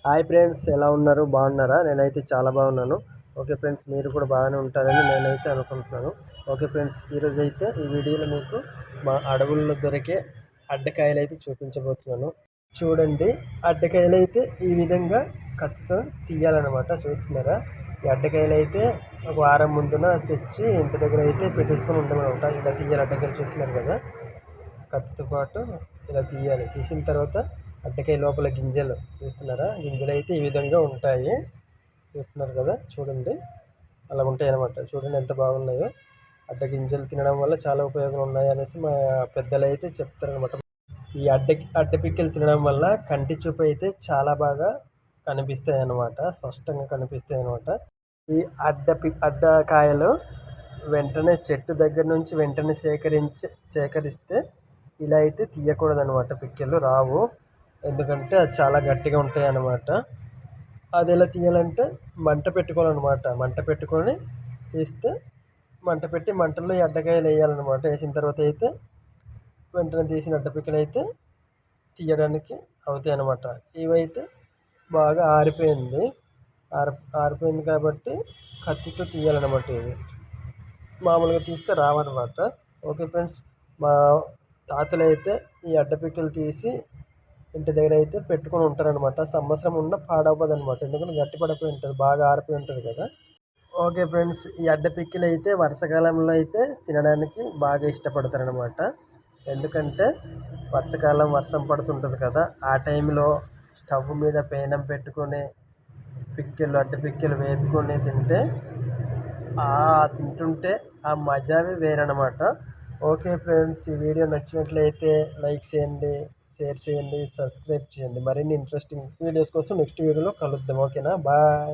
Hi friends, ఎలా ఉన్నారు? బాగున్నారా? నేనైతే చాలా బాగున్నాను. ఓకే ఫ్రెండ్స్, మీరు కూడా బాగానే ఉంటారని నేనైతే అనుకుంటున్నాను. ఓకే ఫ్రెండ్స్, ఈరోజు అయితే ఈ వీడియోలో మీకు మా అడవుల్లో దొరికే అడ్డకాయలు అయితే చూపించబోతున్నాను. చూడండి, అడ్డకాయలు అయితే ఈ విధంగా కత్తితో తీయాలన్నమాట. చూస్తున్నారా? ఈ అడ్డకాయలు అయితే ఒక వారం ముందున తెచ్చి ఇంటి దగ్గర అయితే పెట్టేసుకొని ఉంటామన్నమాట. ఇలా తీయాలి అడ్డకాయలు. చూస్తున్నారు కదా, కత్తితో పాటు ఇలా తీయాలి. తీసిన తర్వాత అడ్డకాయ లోపల గింజలు చూస్తున్నారా? గింజలు అయితే ఈ విధంగా ఉంటాయి. చూస్తున్నారు కదా, చూడండి, అలా ఉంటాయి అన్నమాట. చూడండి ఎంత బాగున్నాయో. అడ్డ గింజలు తినడం వల్ల చాలా ఉపయోగాలు ఉన్నాయి అనేసి మా పెద్దలు అయితే చెప్తారనమాట. ఈ అడ్డ పిక్కలు తినడం వల్ల కంటి చూపు అయితే చాలా బాగా కనిపిస్తాయి అన్నమాట. స్పష్టంగా కనిపిస్తాయి అన్నమాట. ఈ అడ్డకాయలు వెంటనే చెట్టు దగ్గర నుంచి వెంటనే సేకరిస్తే ఇలా అయితే తీయకూడదనమాట. పిక్కలు రావు, ఎందుకంటే అది చాలా గట్టిగా ఉంటాయి అన్నమాట. అది ఎలా తీయాలంటే మంట పెట్టుకోవాలన్నమాట. మంట పెట్టుకొని తీస్తే, మంట పెట్టి మంటల్లో ఈ అడ్డకాయలు వేయాలన్నమాట. వేసిన తర్వాత అయితే వెంటనే తీసిన అడ్డపిక్కలు అయితే తీయడానికి అవుతాయి అన్నమాట. ఇవైతే బాగా ఆరిపోయింది కాబట్టి కత్తితో తీయాలన్నమాట. ఇది మామూలుగా తీస్తే రావన్నమాట. ఓకే ఫ్రెండ్స్, మా తాతలు అయితే ఈ అడ్డపిక్కలు తీసి ఇంటి దగ్గర అయితే పెట్టుకొని ఉంటారనమాట. సంవత్సరం ఉన్న పాడవ్వదు అనమాట, ఎందుకంటే గట్టి పడిపోయి ఉంటుంది, బాగా ఆరిపోయి ఉంటుంది కదా. ఓకే ఫ్రెండ్స్, ఈ అడ్డపిక్కలు అయితే వర్షాకాలంలో అయితే తినడానికి బాగా ఇష్టపడతారనమాట. ఎందుకంటే వర్షాకాలం వర్షం పడుతుంటుంది కదా, ఆ టైంలో స్టవ్ మీద పేనం పెట్టుకొని అడ్డపిక్కలు వేపుకొని తింటే తింటుంటే ఆ మజావే వేరనమాట. ఓకే ఫ్రెండ్స్, ఈ వీడియో నచ్చినట్లయితే లైక్ చేయండి, షేర్ చేయండి, సబ్స్క్రైబ్ చేయండి. మరిన్ని ఇంట్రెస్టింగ్ వీడియోస్ కోసం నెక్స్ట్ వీడియోలో కలుద్దాం. ఓకేనా? బాయ్.